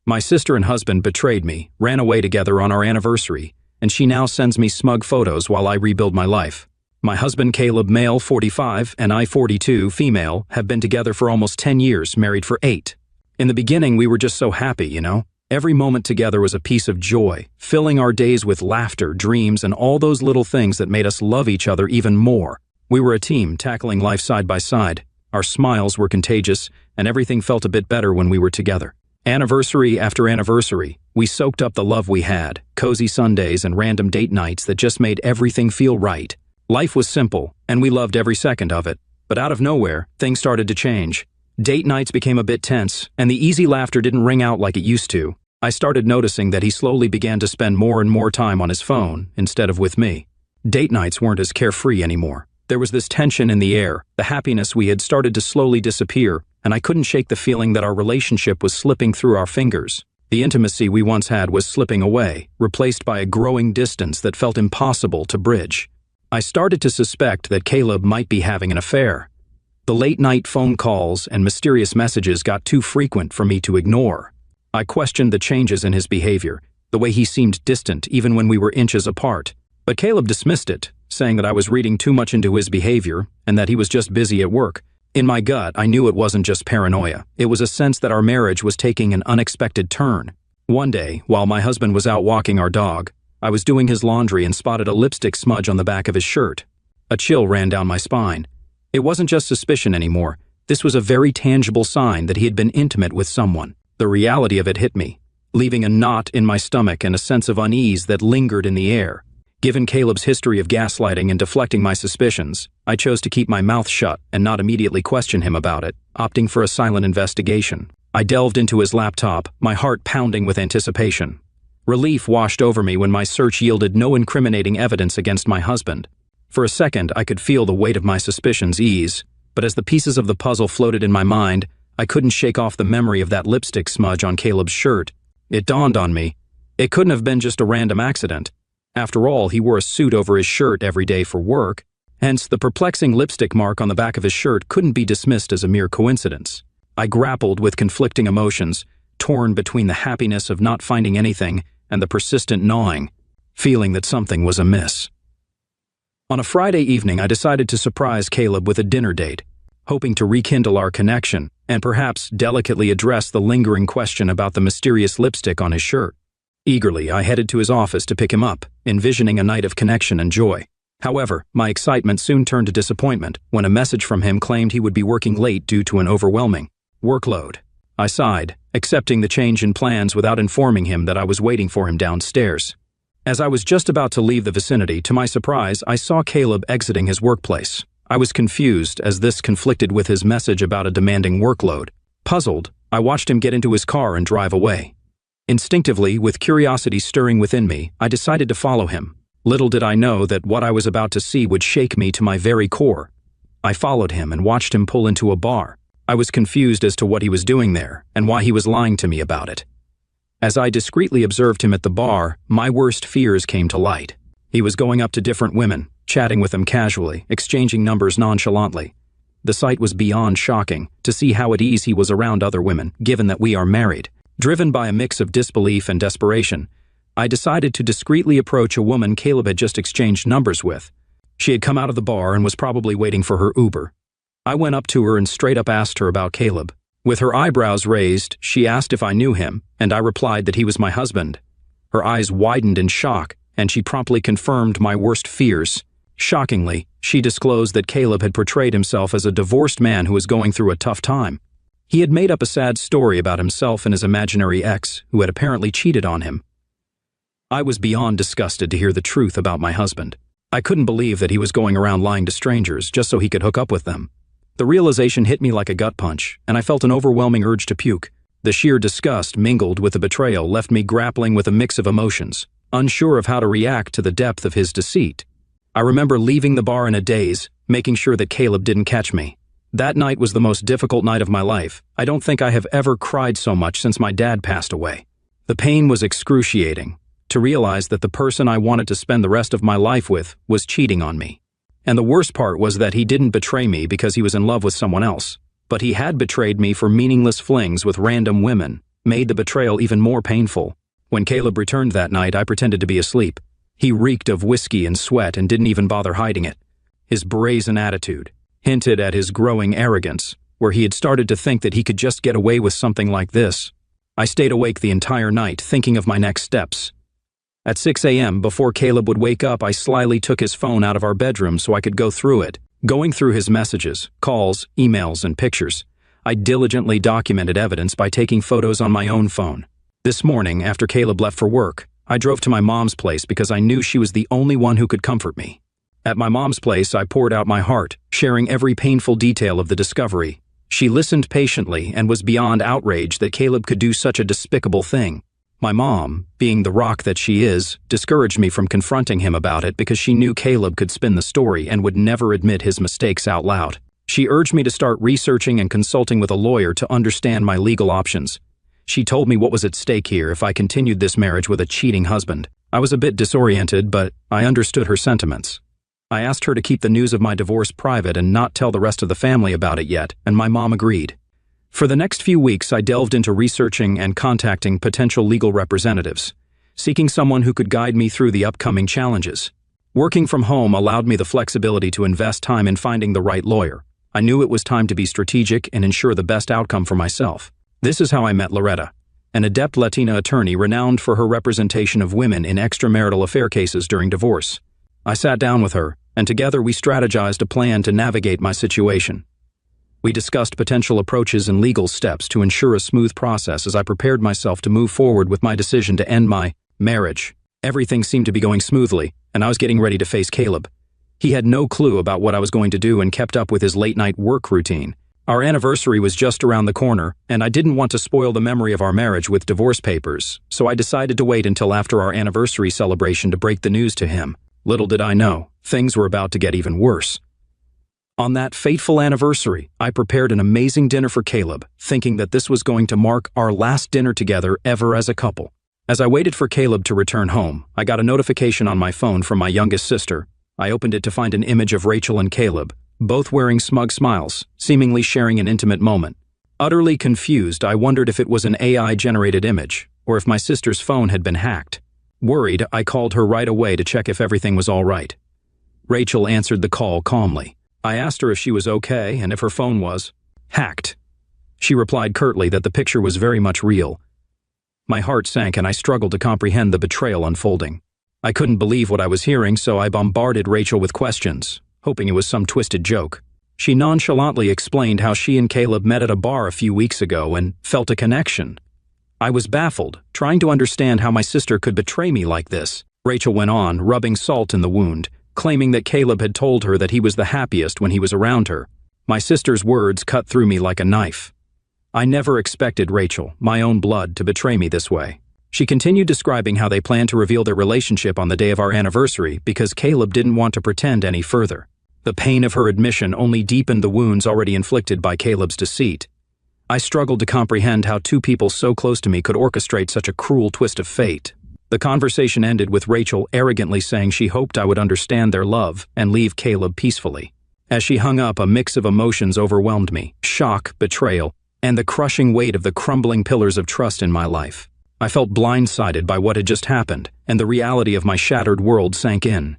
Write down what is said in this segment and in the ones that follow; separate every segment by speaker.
Speaker 1: My sister and husband betrayed me, ran away together on our anniversary, and she now sends me smug photos while I rebuild my life. My husband Caleb, male, 45, and I, 42, female, have been together for almost 10 years, married for 8. In the beginning, we were just so happy, you know? Every moment together was a piece of joy, filling our days with laughter, dreams, and all those little things that made us love each other even more. We were a team, tackling life side by side. Our smiles were contagious, and everything felt a bit better when we were together. Anniversary after anniversary, we soaked up the love we had, cozy Sundays and random date nights that just made everything feel right. Life was simple, and we loved every second of it. But out of nowhere, things started to change. Date nights became a bit tense, and the easy laughter didn't ring out like it used to. I started noticing that he slowly began to spend more and more time on his phone instead of with me. Date nights weren't as carefree anymore. There was this tension in the air. The happiness we had started to slowly disappear, and I couldn't shake the feeling that our relationship was slipping through our fingers. The intimacy we once had was slipping away, replaced by a growing distance that felt impossible to bridge. I started to suspect that Caleb might be having an affair. The late-night phone calls and mysterious messages got too frequent for me to ignore. I questioned the changes in his behavior, the way he seemed distant even when we were inches apart. But Caleb dismissed it, saying that I was reading too much into his behavior and that he was just busy at work. In my gut, I knew it wasn't just paranoia. It was a sense that our marriage was taking an unexpected turn. One day, while my husband was out walking our dog, I was doing his laundry and spotted a lipstick smudge on the back of his shirt. A chill ran down my spine. It wasn't just suspicion anymore. This was a very tangible sign that he had been intimate with someone. The reality of it hit me, leaving a knot in my stomach and a sense of unease that lingered in the air. Given Caleb's history of gaslighting and deflecting my suspicions, I chose to keep my mouth shut and not immediately question him about it, opting for a silent investigation. I delved into his laptop, my heart pounding with anticipation. Relief washed over me when my search yielded no incriminating evidence against my husband. For a second, I could feel the weight of my suspicions ease, but as the pieces of the puzzle floated in my mind, I couldn't shake off the memory of that lipstick smudge on Caleb's shirt. It dawned on me. It couldn't have been just a random accident. After all, he wore a suit over his shirt every day for work, hence the perplexing lipstick mark on the back of his shirt couldn't be dismissed as a mere coincidence. I grappled with conflicting emotions, torn between the happiness of not finding anything and the persistent gnawing, feeling that something was amiss. On a Friday evening, I decided to surprise Caleb with a dinner date, hoping to rekindle our connection and perhaps delicately address the lingering question about the mysterious lipstick on his shirt. Eagerly, I headed to his office to pick him up, envisioning a night of connection and joy. However, my excitement soon turned to disappointment when a message from him claimed he would be working late due to an overwhelming workload. I sighed, accepting the change in plans without informing him that I was waiting for him downstairs. As I was just about to leave the vicinity, to my surprise, I saw Caleb exiting his workplace. I was confused as this conflicted with his message about a demanding workload. Puzzled, I watched him get into his car and drive away. Instinctively, with curiosity stirring within me, I decided to follow him. Little did I know that what I was about to see would shake me to my very core. I followed him and watched him pull into a bar. I was confused as to what he was doing there and why he was lying to me about it. As I discreetly observed him at the bar, my worst fears came to light. He was going up to different women, chatting with them casually, exchanging numbers nonchalantly. The sight was beyond shocking to see how at ease he was around other women, given that we are married. Driven by a mix of disbelief and desperation, I decided to discreetly approach a woman Caleb had just exchanged numbers with. She had come out of the bar and was probably waiting for her Uber. I went up to her and straight up asked her about Caleb. With her eyebrows raised, she asked if I knew him, and I replied that he was my husband. Her eyes widened in shock, and she promptly confirmed my worst fears. Shockingly, she disclosed that Caleb had portrayed himself as a divorced man who was going through a tough time. He had made up a sad story about himself and his imaginary ex, who had apparently cheated on him. I was beyond disgusted to hear the truth about my husband. I couldn't believe that he was going around lying to strangers just so he could hook up with them. The realization hit me like a gut punch, and I felt an overwhelming urge to puke. The sheer disgust mingled with the betrayal left me grappling with a mix of emotions, unsure of how to react to the depth of his deceit. I remember leaving the bar in a daze, making sure that Caleb didn't catch me. That night was the most difficult night of my life. I don't think I have ever cried so much since my dad passed away. The pain was excruciating, to realize that the person I wanted to spend the rest of my life with was cheating on me. And the worst part was that he didn't betray me because he was in love with someone else, but he had betrayed me for meaningless flings with random women. made the betrayal even more painful. When Caleb returned that night, I pretended to be asleep. He reeked of whiskey and sweat and didn't even bother hiding it. His brazen attitude hinted at his growing arrogance, where he had started to think that he could just get away with something like this. I stayed awake the entire night, thinking of my next steps. At 6 a.m., before Caleb would wake up, I slyly took his phone out of our bedroom so I could go through it. Going through his messages, calls, emails, and pictures, I diligently documented evidence by taking photos on my own phone. This morning, after Caleb left for work, I drove to my mom's place because I knew she was the only one who could comfort me. At my mom's place, I poured out my heart, sharing every painful detail of the discovery. She listened patiently and was beyond outraged that Caleb could do such a despicable thing. My mom, being the rock that she is, discouraged me from confronting him about it because she knew Caleb could spin the story and would never admit his mistakes out loud. She urged me to start researching and consulting with a lawyer to understand my legal options. She told me what was at stake here if I continued this marriage with a cheating husband. I was a bit disoriented, but I understood her sentiments. I asked her to keep the news of my divorce private and not tell the rest of the family about it yet, and my mom agreed. For the next few weeks, I delved into researching and contacting potential legal representatives, seeking someone who could guide me through the upcoming challenges. Working from home allowed me the flexibility to invest time in finding the right lawyer. I knew it was time to be strategic and ensure the best outcome for myself. This is how I met Loretta, an adept Latina attorney renowned for her representation of women in extramarital affair cases during divorce. I sat down with her, and together we strategized a plan to navigate my situation. We discussed potential approaches and legal steps to ensure a smooth process as I prepared myself to move forward with my decision to end my marriage. Everything seemed to be going smoothly, and I was getting ready to face Caleb. He had no clue about what I was going to do and kept up with his late-night work routine. Our anniversary was just around the corner, and I didn't want to spoil the memory of our marriage with divorce papers, so I decided to wait until after our anniversary celebration to break the news to him. Little did I know, things were about to get even worse. On that fateful anniversary, I prepared an amazing dinner for Caleb, thinking that this was going to mark our last dinner together ever as a couple. As I waited for Caleb to return home, I got a notification on my phone from my youngest sister. I opened it to find an image of Rachel and Caleb, both wearing smug smiles, seemingly sharing an intimate moment. Utterly confused, I wondered if it was an AI-generated image, or if my sister's phone had been hacked. Worried, I called her right away to check if everything was all right. Rachel answered the call calmly. I asked her if she was okay and if her phone was hacked. She replied curtly that the picture was very much real. My heart sank and I struggled to comprehend the betrayal unfolding. I couldn't believe what I was hearing, so I bombarded Rachel with questions, hoping it was some twisted joke. She nonchalantly explained how she and Caleb met at a bar a few weeks ago and felt a connection. I was baffled, trying to understand how my sister could betray me like this. Rachel went on, rubbing salt in the wound, claiming that Caleb had told her that he was the happiest when he was around her. My sister's words cut through me like a knife. I never expected Rachel, my own blood, to betray me this way. She continued describing how they planned to reveal their relationship on the day of our anniversary because Caleb didn't want to pretend any further. The pain of her admission only deepened the wounds already inflicted by Caleb's deceit. I struggled to comprehend how two people so close to me could orchestrate such a cruel twist of fate. The conversation ended with Rachel arrogantly saying she hoped I would understand their love and leave Caleb peacefully. As she hung up, a mix of emotions overwhelmed me: shock, betrayal, and the crushing weight of the crumbling pillars of trust in my life. I felt blindsided by what had just happened, and the reality of my shattered world sank in.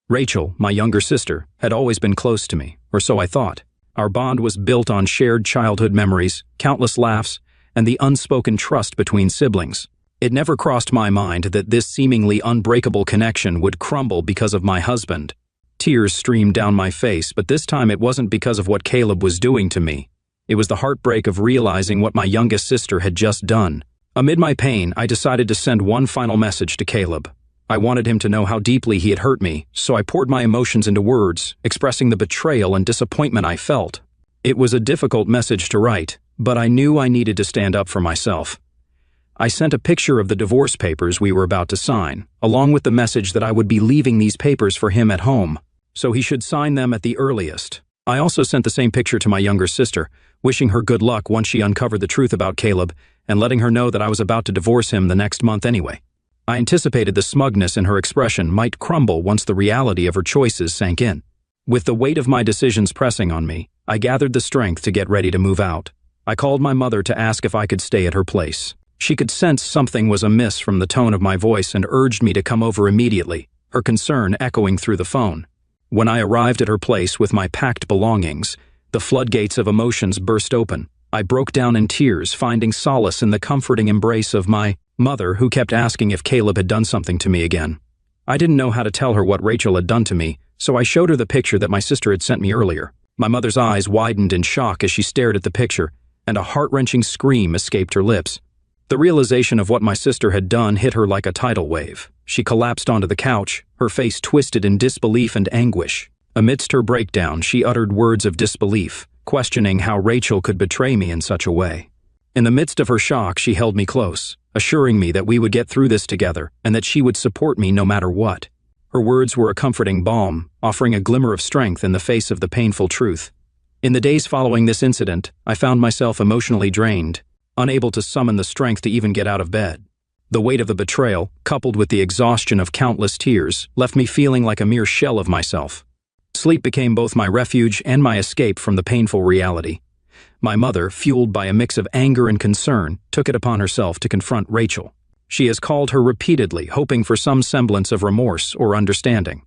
Speaker 1: Rachel, my younger sister, had always been close to me, or so I thought. Our bond was built on shared childhood memories, countless laughs, and the unspoken trust between siblings. It never crossed my mind that this seemingly unbreakable connection would crumble because of my husband. Tears streamed down my face, but this time it wasn't because of what Caleb was doing to me. It was the heartbreak of realizing what my youngest sister had just done. Amid my pain, I decided to send one final message to Caleb. I wanted him to know how deeply he had hurt me, so I poured my emotions into words, expressing the betrayal and disappointment I felt. It was a difficult message to write, but I knew I needed to stand up for myself. I sent a picture of the divorce papers we were about to sign, along with the message that I would be leaving these papers for him at home, so he should sign them at the earliest. I also sent the same picture to my younger sister, wishing her good luck once she uncovered the truth about Caleb, and letting her know that I was about to divorce him the next month anyway. I anticipated the smugness in her expression might crumble once the reality of her choices sank in. With the weight of my decisions pressing on me, I gathered the strength to get ready to move out. I called my mother to ask if I could stay at her place. She could sense something was amiss from the tone of my voice and urged me to come over immediately, her concern echoing through the phone. When I arrived at her place with my packed belongings, the floodgates of emotions burst open. I broke down in tears, finding solace in the comforting embrace of my mother, who kept asking if Caleb had done something to me again. I didn't know how to tell her what Rachel had done to me, so I showed her the picture that my sister had sent me earlier. My mother's eyes widened in shock as she stared at the picture, and a heart-wrenching scream escaped her lips. The realization of what my sister had done hit her like a tidal wave. She collapsed onto the couch, her face twisted in disbelief and anguish. Amidst her breakdown, she uttered words of disbelief, questioning how Rachel could betray me in such a way. In the midst of her shock, she held me close, assuring me that we would get through this together and that she would support me no matter what. Her words were a comforting balm, offering a glimmer of strength in the face of the painful truth. In the days following this incident, I found myself emotionally drained, unable to summon the strength to even get out of bed. The weight of the betrayal, coupled with the exhaustion of countless tears, left me feeling like a mere shell of myself. Sleep became both my refuge and my escape from the painful reality. My mother, fueled by a mix of anger and concern, took it upon herself to confront Rachel. She has called her repeatedly, hoping for some semblance of remorse or understanding.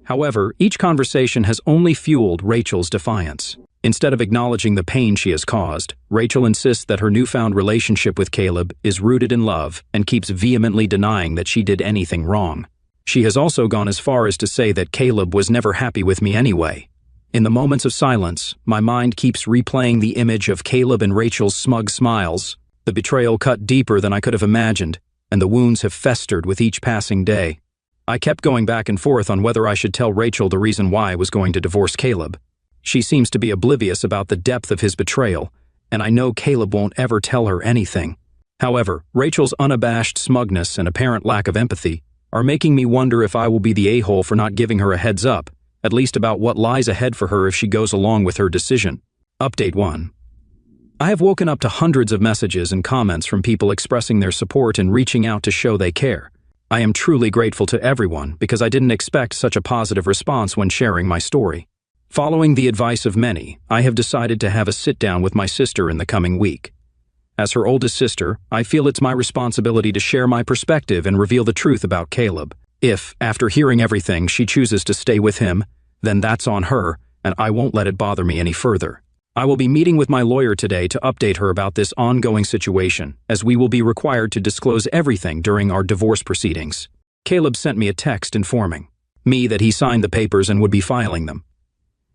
Speaker 1: However, each conversation has only fueled Rachel's defiance. Instead of acknowledging the pain she has caused, Rachel insists that her newfound relationship with Caleb is rooted in love and keeps vehemently denying that she did anything wrong. She has also gone as far as to say that Caleb was never happy with me anyway. In the moments of silence, my mind keeps replaying the image of Caleb and Rachel's smug smiles. The betrayal cut deeper than I could have imagined, and the wounds have festered with each passing day. I kept going back and forth on whether I should tell Rachel the reason why I was going to divorce Caleb. She seems to be oblivious about the depth of his betrayal, and I know Caleb won't ever tell her anything. However, Rachel's unabashed smugness and apparent lack of empathy are making me wonder if I will be the a-hole for not giving her a heads up, at least about what lies ahead for her if she goes along with her decision. Update 1. I have woken up to hundreds of messages and comments from people expressing their support and reaching out to show they care. I am truly grateful to everyone because I didn't expect such a positive response when sharing my story. Following the advice of many, I have decided to have a sit-down with my sister in the coming week. As her oldest sister, I feel it's my responsibility to share my perspective and reveal the truth about Caleb. If, after hearing everything, she chooses to stay with him, then that's on her, and I won't let it bother me any further. I will be meeting with my lawyer today to update her about this ongoing situation, as we will be required to disclose everything during our divorce proceedings. Caleb sent me a text informing me that he signed the papers and would be filing them.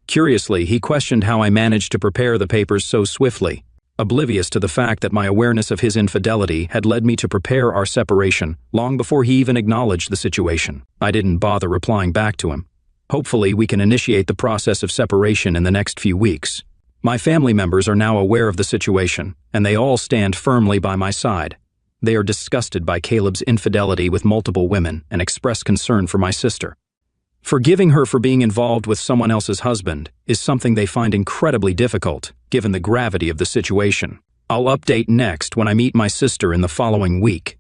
Speaker 1: Curiously, he questioned how I managed to prepare the papers so swiftly, oblivious to the fact that my awareness of his infidelity had led me to prepare our separation long before he even acknowledged the situation. I didn't bother replying back to him. Hopefully, we can initiate the process of separation in the next few weeks. My family members are now aware of the situation, and they all stand firmly by my side. They are disgusted by Caleb's infidelity with multiple women and express concern for my sister. Forgiving her for being involved with someone else's husband is something they find incredibly difficult, given the gravity of the situation. I'll update next when I meet my sister in the following week.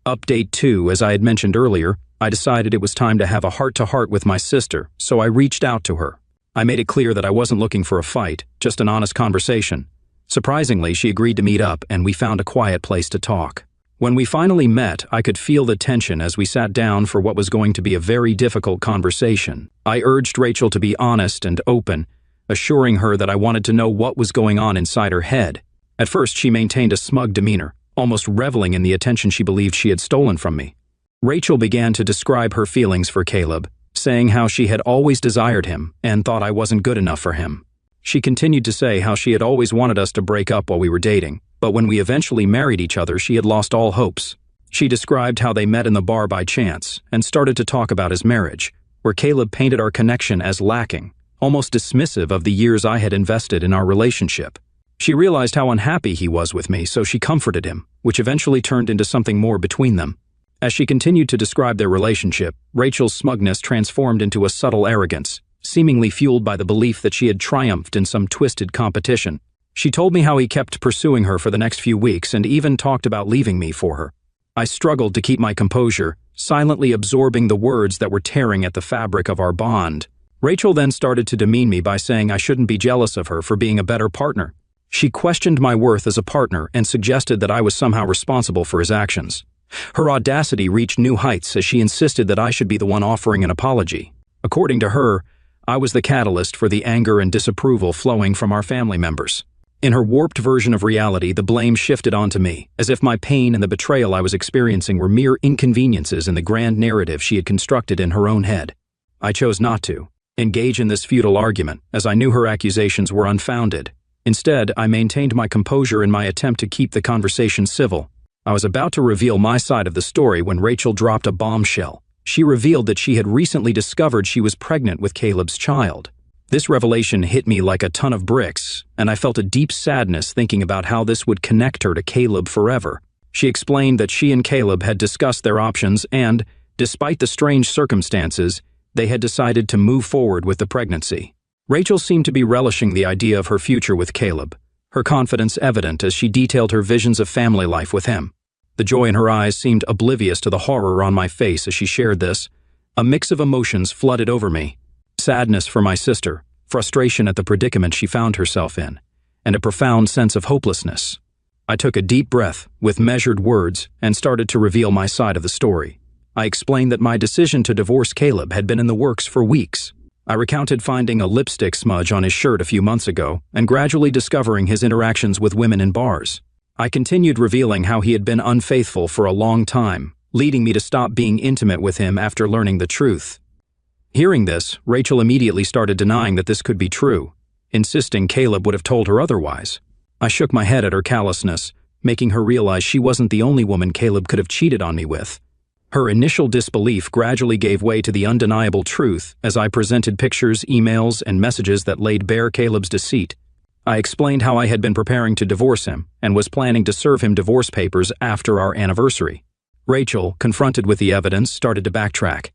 Speaker 1: Update 2, as I had mentioned earlier, I decided it was time to have a heart-to-heart with my sister, so I reached out to her. I made it clear that I wasn't looking for a fight, just an honest conversation. Surprisingly, she agreed to meet up, and we found a quiet place to talk. When we finally met, I could feel the tension as we sat down for what was going to be a very difficult conversation. I urged Rachel to be honest and open, assuring her that I wanted to know what was going on inside her head. At first, she maintained a smug demeanor, almost reveling in the attention she believed she had stolen from me. Rachel began to describe her feelings for Caleb, saying how she had always desired him and thought I wasn't good enough for him. She continued to say how she had always wanted us to break up while we were dating, but when we eventually married each other, she had lost all hopes. She described how they met in the bar by chance and started to talk about his marriage, where Caleb painted our connection as lacking, almost dismissive of the years I had invested in our relationship. She realized how unhappy he was with me, so she comforted him, which eventually turned into something more between them. As she continued to describe their relationship, Rachel's smugness transformed into a subtle arrogance, seemingly fueled by the belief that she had triumphed in some twisted competition. She told me how he kept pursuing her for the next few weeks and even talked about leaving me for her. I struggled to keep my composure, silently absorbing the words that were tearing at the fabric of our bond. Rachel then started to demean me by saying I shouldn't be jealous of her for being a better partner. She questioned my worth as a partner and suggested that I was somehow responsible for his actions. Her audacity reached new heights as she insisted that I should be the one offering an apology. According to her, I was the catalyst for the anger and disapproval flowing from our family members. In her warped version of reality, the blame shifted onto me, as if my pain and the betrayal I was experiencing were mere inconveniences in the grand narrative she had constructed in her own head. I chose not to engage in this futile argument, as I knew her accusations were unfounded. Instead, I maintained my composure in my attempt to keep the conversation civil. I was about to reveal my side of the story when Rachel dropped a bombshell. She revealed that she had recently discovered she was pregnant with Caleb's child. This revelation hit me like a ton of bricks, and I felt a deep sadness thinking about how this would connect her to Caleb forever. She explained that she and Caleb had discussed their options and, despite the strange circumstances, they had decided to move forward with the pregnancy. Rachel seemed to be relishing the idea of her future with Caleb, her confidence evident as she detailed her visions of family life with him. The joy in her eyes seemed oblivious to the horror on my face as she shared this. A mix of emotions flooded over me. Sadness for my sister, frustration at the predicament she found herself in, and a profound sense of hopelessness. I took a deep breath with measured words and started to reveal my side of the story. I explained that my decision to divorce Caleb had been in the works for weeks. I recounted finding a lipstick smudge on his shirt a few months ago and gradually discovering his interactions with women in bars. I continued revealing how he had been unfaithful for a long time, leading me to stop being intimate with him after learning the truth. Hearing this, Rachel immediately started denying that this could be true, insisting Caleb would have told her otherwise. I shook my head at her callousness, making her realize she wasn't the only woman Caleb could have cheated on me with. Her initial disbelief gradually gave way to the undeniable truth as I presented pictures, emails, and messages that laid bare Caleb's deceit. I explained how I had been preparing to divorce him and was planning to serve him divorce papers after our anniversary. Rachel, confronted with the evidence, started to backtrack.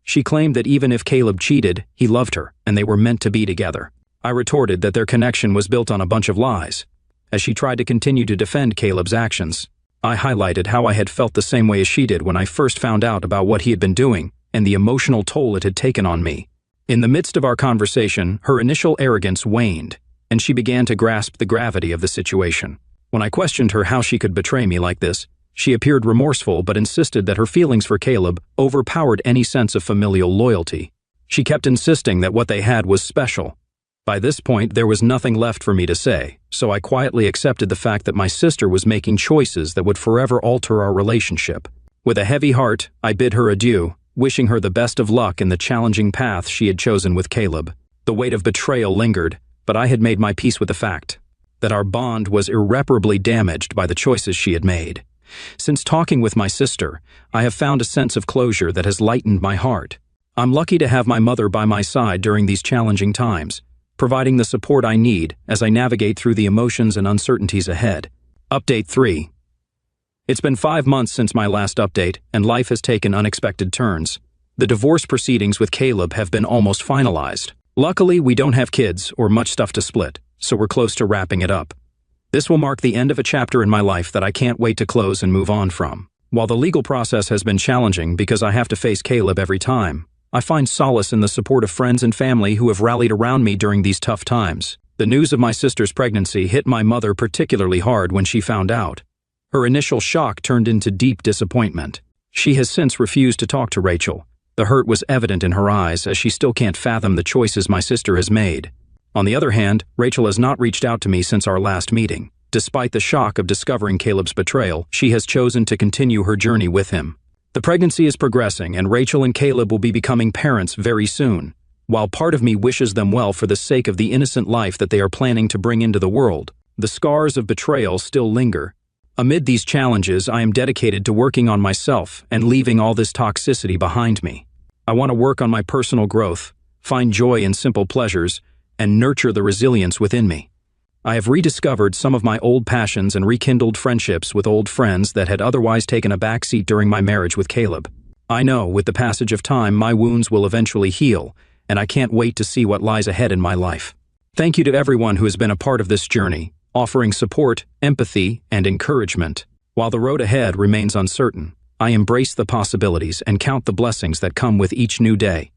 Speaker 1: She claimed that even if Caleb cheated, he loved her and they were meant to be together. I retorted that their connection was built on a bunch of lies. As she tried to continue to defend Caleb's actions, I highlighted how I had felt the same way as she did when I first found out about what he had been doing and the emotional toll it had taken on me. In the midst of our conversation, her initial arrogance waned, and she began to grasp the gravity of the situation. When I questioned her how she could betray me like this, she appeared remorseful but insisted that her feelings for Caleb overpowered any sense of familial loyalty. She kept insisting that what they had was special. By this point, there was nothing left for me to say, so I quietly accepted the fact that my sister was making choices that would forever alter our relationship. With a heavy heart, I bid her adieu, wishing her the best of luck in the challenging path she had chosen with Caleb. The weight of betrayal lingered, but I had made my peace with the fact that our bond was irreparably damaged by the choices she had made. Since talking with my sister, I have found a sense of closure that has lightened my heart. I'm lucky to have my mother by my side during these challenging times, providing the support I need as I navigate through the emotions and uncertainties ahead. Update 3. It's been 5 months since my last update, and life has taken unexpected turns. The divorce proceedings with Caleb have been almost finalized. Luckily, we don't have kids or much stuff to split, so we're close to wrapping it up. This will mark the end of a chapter in my life that I can't wait to close and move on from. While the legal process has been challenging because I have to face Caleb every time, I find solace in the support of friends and family who have rallied around me during these tough times. The news of my sister's pregnancy hit my mother particularly hard when she found out. Her initial shock turned into deep disappointment. She has since refused to talk to Rachel. The hurt was evident in her eyes as she still can't fathom the choices my sister has made. On the other hand, Rachel has not reached out to me since our last meeting. Despite the shock of discovering Caleb's betrayal, she has chosen to continue her journey with him. The pregnancy is progressing, and Rachel and Caleb will be becoming parents very soon. While part of me wishes them well for the sake of the innocent life that they are planning to bring into the world, the scars of betrayal still linger. Amid these challenges, I am dedicated to working on myself and leaving all this toxicity behind me. I want to work on my personal growth, find joy in simple pleasures, and nurture the resilience within me. I have rediscovered some of my old passions and rekindled friendships with old friends that had otherwise taken a backseat during my marriage with Caleb. I know, with the passage of time, my wounds will eventually heal, and I can't wait to see what lies ahead in my life. Thank you to everyone who has been a part of this journey, offering support, empathy, and encouragement. While the road ahead remains uncertain, I embrace the possibilities and count the blessings that come with each new day.